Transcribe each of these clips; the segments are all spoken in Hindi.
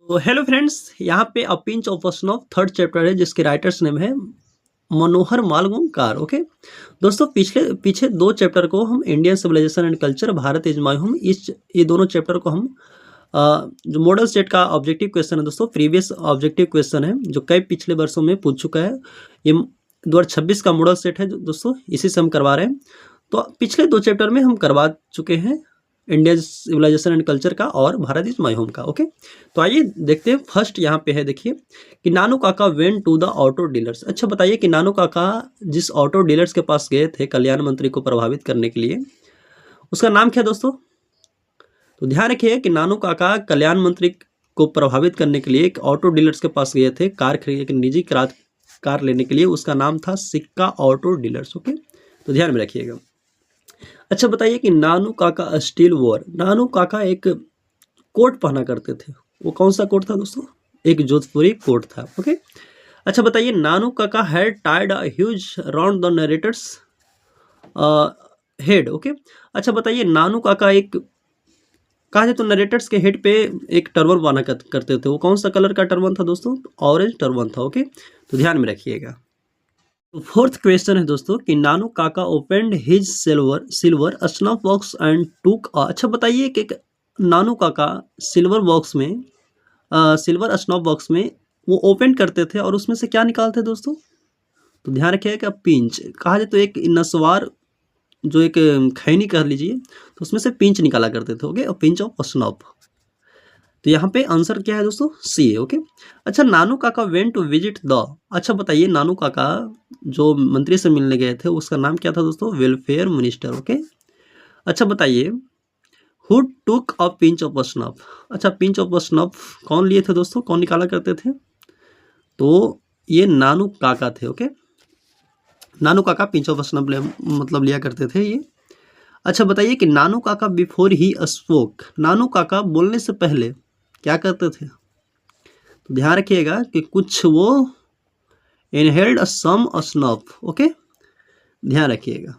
तो हेलो फ्रेंड्स, यहाँ पे a pinch of snuff third chapter है जिसके राइटर्स नेम है मनोहर मालगोंकार। ओके दोस्तों, पिछले पीछे दो चैप्टर को हम Indian civilization and culture, Bharat is my home, ये दोनों चैप्टर को हम जो मॉडल स्टेट का ऑब्जेक्टिव क्वेश्चन है दोस्तों, प्रीवियस ऑब्जेक्टिव क्वेश्चन है जो कई पिछले वर्षों में पूछ चुका है। ये 2026 का मॉडल सेट है दोस्तों, इसी से हम करवा रहे हैं। तो पिछले दो चैप्टर में हम करवा चुके हैं इंडियन सिविलाइजेशन एंड कल्चर का और भारत इज माय होम का। ओके, तो आइए देखते हैं। फर्स्ट यहाँ पे है, देखिए कि Nanu Kaka went to the auto dealers. अच्छा बताइए कि नानू काका जिस ऑटो डीलर्स के पास गए थे कल्याण मंत्री को प्रभावित करने के लिए, उसका नाम क्या दोस्तों? तो ध्यान रखिए कि नानू काका कल्याण मंत्री को प्रभावित करने के लिए एक ऑटो डीलर्स के पास गए थे कार खरीद, एक निजी कार लेने के लिए। उसका नाम था सिक्का ऑटो डीलर्स। ओके, तो ध्यान में रखिएगा। अच्छा बताइए कि नानू काका स्टील वॉर, नानू काका एक कोट पहना करते थे, वो कौन सा कोट था दोस्तों? एक जोधपुरी कोट था। ओके, अच्छा बताइए Nanu Kaka had Tide a huge round the narrator's head. Okay, अच्छा बताइए नानू काका एक कहा जाए तो नरेटर्स के हेड पे एक टर्बन बांधा करते थे, वो कौन सा कलर का टर्बन था दोस्तों? ऑरेंज टर्बन था। ओके, तो ध्यान में रखिएगा। तो फोर्थ क्वेश्चन है दोस्तों कि नानू काका opened his silver snuff box and टूक। अच्छा बताइए कि नानू काका सिल्वर बॉक्स में सिल्वर स्नफ बॉक्स में वो ओपन करते थे और उसमें से क्या निकालते दोस्तों? तो ध्यान रखिएगा, पिंच कहा जाए तो एक नसवार, जो एक खैनी कह लीजिए, तो उसमें से पिंच निकाला करते थे। ओके, और पिंच ऑफ स्नफ। तो यहाँ पे आंसर क्या है दोस्तों? सी है। ओके, अच्छा Nanu Kaka went to visit the, अच्छा बताइए नानू काका जो मंत्री से मिलने गए थे उसका नाम क्या था दोस्तों? Welfare minister. ओके, अच्छा बताइए who took a pinch of snuff. अच्छा पिंच ऑफ स्नफ कौन लिए थे दोस्तों, कौन निकाला करते थे? तो ये नानू काका थे। ओके, नानू काका पिंच ऑफ स्नफ मतलब लिया करते थे ये। अच्छा बताइए कि नानू काका बिफोर ही स्पोक, नानू काका बोलने से पहले क्या करते थे? तो ध्यान रखिएगा कि कुछ वो इनहेल्ड सम स्नफ। ओके, ध्यान रखिएगा।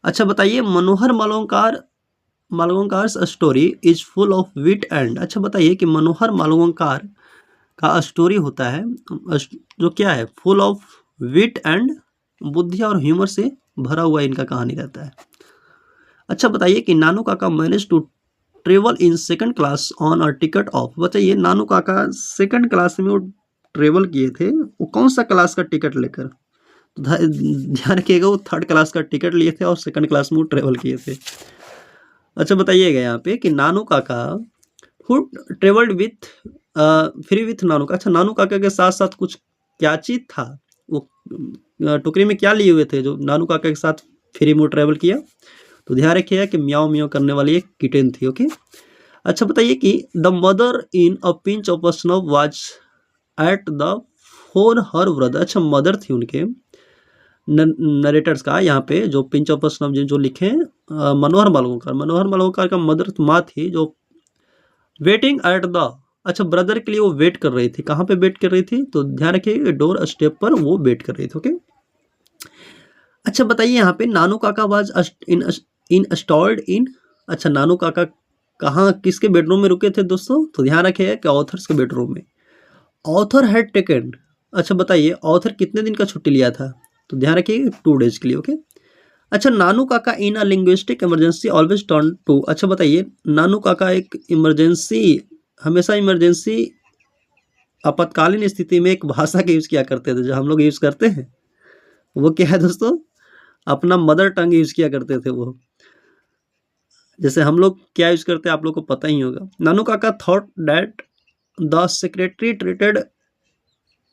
अच्छा बताइए Manohar Malgonkar story is full of wit and, अच्छा बताइए कि मनोहर मालवंकार का स्टोरी होता है जो क्या है? फुल ऑफ विट एंड, बुद्धि और ह्यूमर से भरा हुआ इनका कहानी रहता है। अच्छा बताइए कि Nanu Kaka manage to travel in second class on a ticket of, बताइए नानू काका सेकंड क्लास में वो ट्रेवल किए थे, वो कौन सा क्लास का टिकट लेकर? तो ध्यान रखिएगा, वो थर्ड क्लास का टिकट लिए थे और सेकंड क्लास में वो ट्रेवल किए थे। अच्छा बताइएगा यहाँ पे कि Nanu Kaka who travelled with free with Nanu का, अच्छा नानू काका के साथ साथ कुछ क्या चीज था? वो टोकरी में क्या लिए हुए थे जो नानू काका के साथ फ्री में ट्रेवल किया? तो ध्यान रखिएगा कि म्याओ म्याओ करने वाली एक किटेन थी। ओके, अच्छा बताइए कि the mother in a pinch of snow was at the four her brother, अच्छा मदर थी उनके नरेटर्स का यहाँ पे जो पिंच ऑफ स्नो जो लिखे मनोहर मालवंकर का मदर माँ थी जो वेटिंग एट द, अच्छा ब्रदर के लिए वो वेट कर रही थी। कहाँ पे वेट कर रही थी? तो ध्यान रखिए डोर स्टेप पर वो वेट कर रही थी। ओके, अच्छा बताइए यहाँ पे नानू Kaka was in installed in, अच्छा नानू काका कहाँ किसके बेडरूम में रुके थे दोस्तों? तो ध्यान रखिएगा कि ऑथर्स के बेडरूम में। ऑथर हैड टेकन, अच्छा बताइए ऑथर कितने दिन का छुट्टी लिया था? तो ध्यान रखिए 2 डेज के लिए। ओके, अच्छा Nanu Kaka in a linguistic emergency always turn to, अच्छा बताइए नानू काका एक इमरजेंसी, हमेशा इमरजेंसी आपातकालीन स्थिति में एक भाषा का यूज़ किया करते थे जो हम लोग यूज़ करते हैं, वो क्या है दोस्तों? अपना मदर टंग यूज़ किया करते थे वो। जैसे हम लोग क्या यूज़ करते हैं आप लोग को पता ही होगा। नानू काका thought that the secretary treated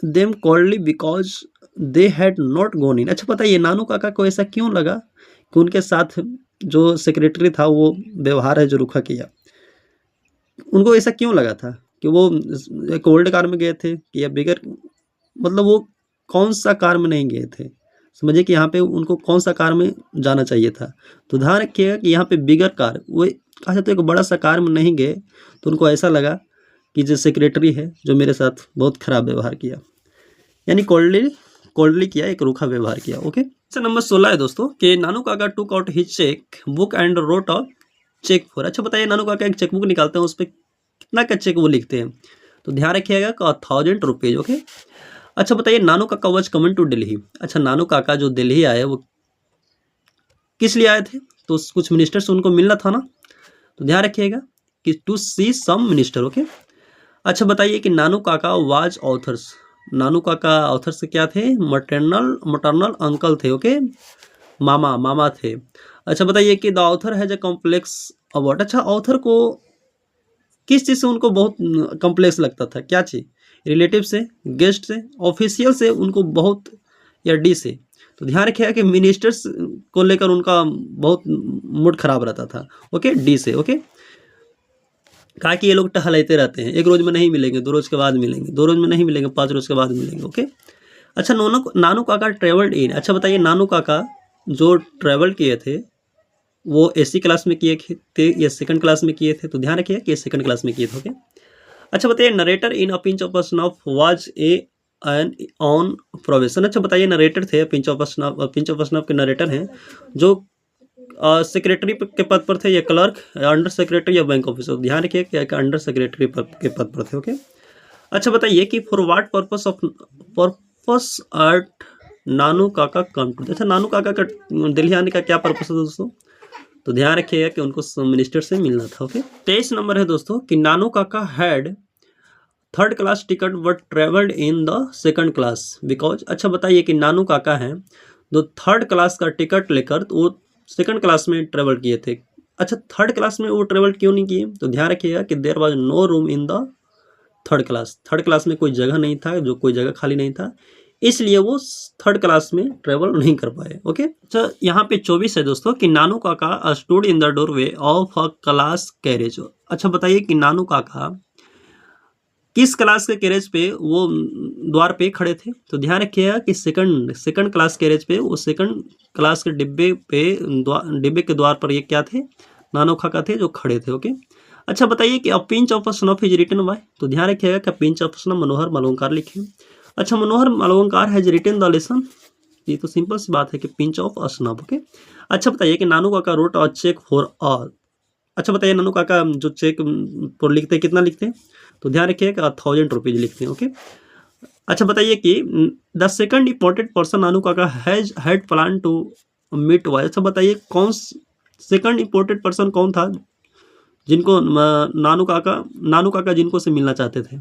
them coldly because they had not gone in, अच्छा बताइए नानू काका को ऐसा क्यों लगा कि उनके साथ जो सेक्रेटरी था वो व्यवहार है जो रुखा किया? उनको ऐसा क्यों लगा था कि वो एक ओल्ड कार में गए थे कि या बिगर, मतलब वो कौन सा कार में नहीं गए थे? समझिए कि यहाँ पे उनको कौन सा कार में जाना चाहिए था। तो ध्यान रखिएगा कि यहाँ पे बिगर कार, वो कहा जाता है एक बड़ा सा कार में नहीं गए, तो उनको ऐसा लगा कि जो सेक्रेटरी है जो मेरे साथ बहुत खराब व्यवहार किया, यानी कोल्डली किया, एक रूखा व्यवहार किया। ओके, क्वेश्चन नंबर 16 है दोस्तों कि Nanu Kaka took out his cheque book and wrote a cheque for, अच्छा बताइए नानू काका एक चेक बुक निकालते हैं, उस पर कितना का चेक वो लिखते हैं, तो ध्यान रखिएगा कि 1000 रुपीज़। ओके। अच्छा बताइए, Nanu Kaka was coming to Delhi. अच्छा, नानू काका जो दिल्ली आए वो किस लिए आए थे? तो कुछ मिनिस्टर से उनको मिलना था ना, तो ध्यान रखिएगा कि to see some minister. Okay. अच्छा बताइए कि नानू काका वाज ऑथर्स। नानू काका ऑथर्स क्या थे? मटरनल अंकल थे। ओके, मामा थे। अच्छा बताइए कि the author has a complex about. अच्छा, ऑथर को किस चीज़ से उनको बहुत कॉम्प्लेक्स लगता था? क्या चीज़? रिलेटिव से, गेस्ट से, ऑफिशियल से उनको बहुत, या डी से? तो ध्यान रखिएगा कि मिनिस्टर्स को लेकर उनका बहुत मूड खराब रहता था। ओके, डी से। ओके, कहा कि ये लोग टहलते रहते हैं, 1 रोज में नहीं मिलेंगे, 2 रोज के बाद मिलेंगे, 2 रोज में नहीं मिलेंगे, 5 रोज के बाद मिलेंगे। ओके। अच्छा, नानू काका ट्रेवल्ड इन। अच्छा बताइए, नानू काका जो ट्रेवल किए थे वो एसी क्लास में किए थे या सेकंड क्लास में किए थे? तो ध्यान रखिए कि सेकंड क्लास में किए थे। ओके। अच्छा बताइए, narrator in a pinch of snuff was an on probation. अच्छा बताइए, नरेटर थे पिंच ऑफ स्नफ के नरेटर हैं जो सेक्रेटरी के पद पर थे, या क्लर्क, अंडर सेक्रेटरी, या बैंक ऑफिसर? ध्यान रखिए कि अंडर सेक्रेटरी के पद पर थे। ओके। अच्छा बताइए कि फॉर व्हाट पर्पस आर्ट नानू काका कम टू। अच्छा, नानू काका का दिल्ली आने का क्या पर्पस है दोस्तों? तो ध्यान रखिएगा कि उनको मिनिस्टर से मिलना था। ओके। 23 नंबर है दोस्तों कि Nanu Kaka had 3rd class ticket but travelled in the 2nd class because. अच्छा बताइए कि नानू काका हैं जो 3rd क्लास का टिकट लेकर तो वो 2nd क्लास में ट्रेवल किए थे। अच्छा, 3rd क्लास में वो ट्रेवल क्यों नहीं किए? तो ध्यान रखिएगा कि there was no room in the 3rd class. 3rd class में कोई जगह नहीं था, जो कोई जगह खाली नहीं था, इसलिए वो 3rd क्लास में ट्रेवल नहीं कर पाए। ओके। अच्छा, यहाँ पे 24 है दोस्तों कि नानू काका stood in the doorway of a class carriage. अच्छा बताइए कि नानू काका किस क्लास के कैरेज पे वो द्वार पे खड़े थे? तो ध्यान रखिएगा कि सेकंड क्लास कैरेज पे, वो 2nd क्लास के डिब्बे के द्वार पर ये क्या थे? नानू काका थे जो खड़े थे। ओके। अच्छा बताइए कि a pinch of snuff is written by. तो ध्यान रखिएगा कि pinch of snuff Manohar Malvankar लिखे। अच्छा, Manohar Malvankar has written the lesson. ये तो सिंपल सी बात है कि पिंच ऑफ स्नफ। ओके। अच्छा बताइए कि Nanu Kaka wrote a cheque for all. अच्छा बताइए, नानू काका जो चेक पर लिखते हैं कितना लिखते हैं? तो ध्यान रखिए कि 1000 रुपीज़ लिखते हैं। ओके। अच्छा बताइए कि the second important person Nanu Kaka had plan to meet why. अच्छा बताइए, सेकंड इंपॉर्टेंट पर्सन कौन था जिनको नानू काका जिनको से मिलना चाहते थे,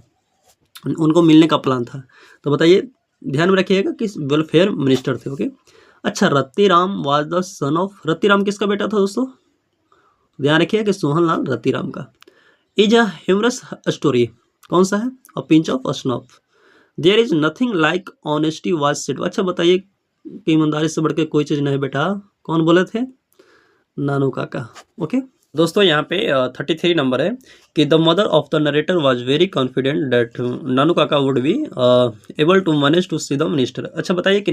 उनको मिलने का प्लान था? तो बताइए, ध्यान में रखिएगा कि वेलफेयर मिनिस्टर थे। ओके। अच्छा, Rattiram was the son of. Rattiram किसका बेटा था दोस्तों? ध्यान रखिए कि सोहनलाल रत्तीराम का। Is a humorous story. कौन सा है? A pinch of snuff. There is nothing like honesty was said. अच्छा बताइए कि ईमानदारी से बढ़ के कोई चीज़ नहीं बेटा, कौन बोले थे? नानू काका। ओके दोस्तों, यहाँ पे 33 नंबर है कि the mother of the narrator was very confident that Nanu Kaka would be able to manage to see the minister. अच्छा बताइए कि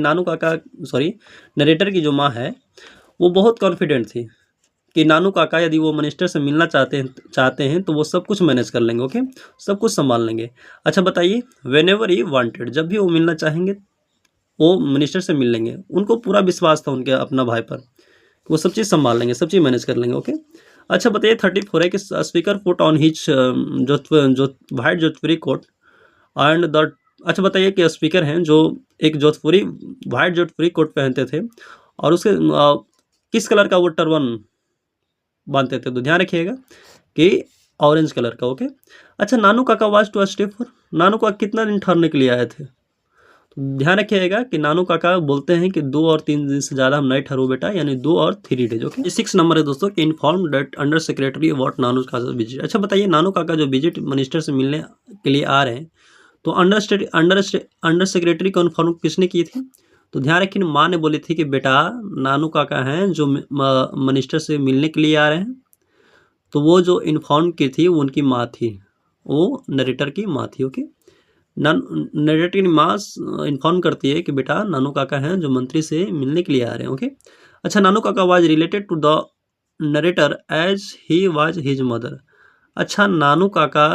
नरेटर की जो माँ है वो बहुत कॉन्फिडेंट थी कि नानू काका यदि वो मिनिस्टर से मिलना चाहते हैं तो वो सब कुछ मैनेज कर लेंगे। ओके, सब कुछ संभाल लेंगे। अच्छा बताइए, वेन एवर ही वांटेड, जब भी वो मिलना चाहेंगे वो मिनिस्टर से मिल लेंगे। उनको पूरा विश्वास था उनके अपना भाई पर, वो सब चीज़ संभाल लेंगे, सब चीज़ मैनेज कर लेंगे। ओके। अच्छा बताइए, 34 है कि speaker put on his white Jodhpuri coat and the. अच्छा बताइए कि स्पीकर हैं जो एक वाइट जोधपुरी कोट पहनते थे और उसके किस कलर का वो टर्बन बांधते थे? तो ध्यान रखिएगा कि ऑरेंज कलर का। ओके। अच्छा, Nanu Kaka was to stay for. नानू काका कितना दिन ठहरने के लिए आए थे? तो ध्यान रखिएगा कि नानू काका बोलते हैं कि 2 और 3 दिन से ज़्यादा हम नहीं ठहरू बेटा, यानी 2 और 3 डेज। ओके। 6 नंबर है दोस्तों कि inform that under secretary what Nanu Kaka visit. अच्छा बताइए, नानू काका जो विजिट मिनिस्टर से मिलने के लिए आ रहे हैं तो अंडर सेक्रेटरी को इन्फॉर्म किसने की थी? तो ध्यान रखिए, माँ ने बोली थी कि बेटा नानू काका हैं जो मिनिस्टर से मिलने के लिए आ रहे हैं, तो वो जो इन्फॉर्म की थी वो उनकी माँ थी, वो नरेटर की माँ थी। ओके। नरेटर की माँ इन्फॉर्म करती है कि बेटा नानू काका हैं जो मंत्री से मिलने के लिए आ रहे हैं। ओके। अच्छा, Nanu Kaka was related to the narrator as he was his mother. अच्छा, नानू काका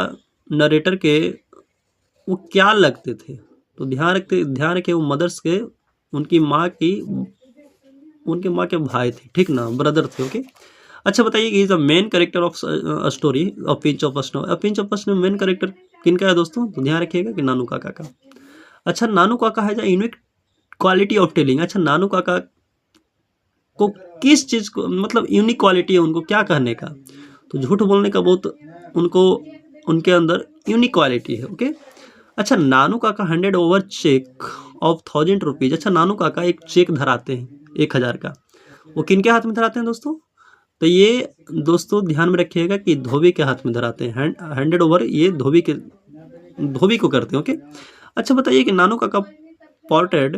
नरेटर के वो क्या लगते थे? तो ध्यान रखे वो मदर्स के उनकी माँ के भाई थे, ठीक ना, ब्रदर थे। ओके। अच्छा बताइए कि is the main character of story of pinch of snow. Pinch of snow main character किनका है दोस्तों? तो ध्यान रखिएगा कि नानू काका का। अच्छा नानू काका है यूनिक क्वालिटी ऑफ टेलिंग। अच्छा नानू काका को किस चीज़ को मतलब यूनिक क्वालिटी है उनको क्या कहने का? तो झूठ बोलने का बहुत उनको उनके अंदर यूनिक क्वालिटी है। ओके। अच्छा नानू काका 100 ओवर चेक ऑफ 1000 रुपीज़। अच्छा नानू काका एक चेक धराते हैं 1000 का, वो किनके हाथ में धराते हैं दोस्तों? तो ये दोस्तों ध्यान में रखिएगा कि धोबी के हाथ में धराते हैं। 100 ओवर ये धोबी को करते हैं। ओके। अच्छा बताइए कि Nanu Kaka portrayed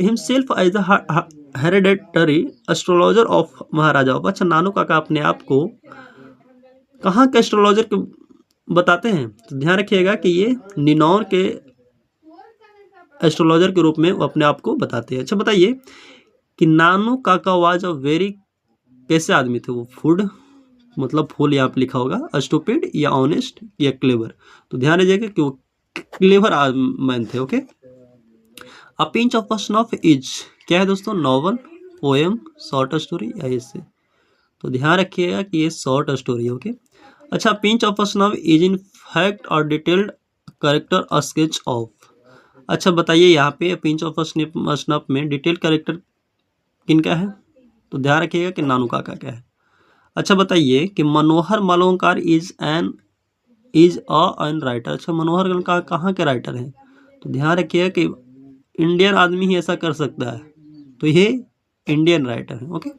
himself as a hereditary astrologer of maharaja of. अच्छा नानू काका अपने आप को कहाँ के एस्ट्रोलॉजर बताते हैं? तो ध्यान रखिएगा कि ये निनौर के एस्ट्रोलॉजर के रूप में वो अपने आप को बताते हैं। अच्छा बताइए कि Nanu Kaka was a very कैसे आदमी थे वो? फूड मतलब फुल यहाँ पे लिखा होगा, स्टूपिड या ऑनेस्ट या क्लेवर। तो ध्यान रखिएगा कि वो क्लेवर मैन थे। Okay. A pinch of a snuff is क्या है दोस्तों? नॉवल, पोएम, शॉर्ट स्टोरी या ऐसे। तो ध्यान रखिएगा कि ये शॉर्ट स्टोरी। ओके। अच्छा pinch of a snuff is in fact और डिटेल्ड कैरेक्टर स्केच ऑफ। अच्छा बताइए यहाँ पे पिंच ऑफ अ स्नफ में डिटेल्ड कैरेक्टर किनका है? तो ध्यान रखिएगा कि नानू काका का है। अच्छा बताइए कि मनोहर मालवणकर इज एन राइटर। अच्छा मनोहर मालवणकर कहाँ के राइटर हैं? तो ध्यान रखिएगा कि इंडियन आदमी ही ऐसा कर सकता है, तो ये इंडियन राइटर है। ओके।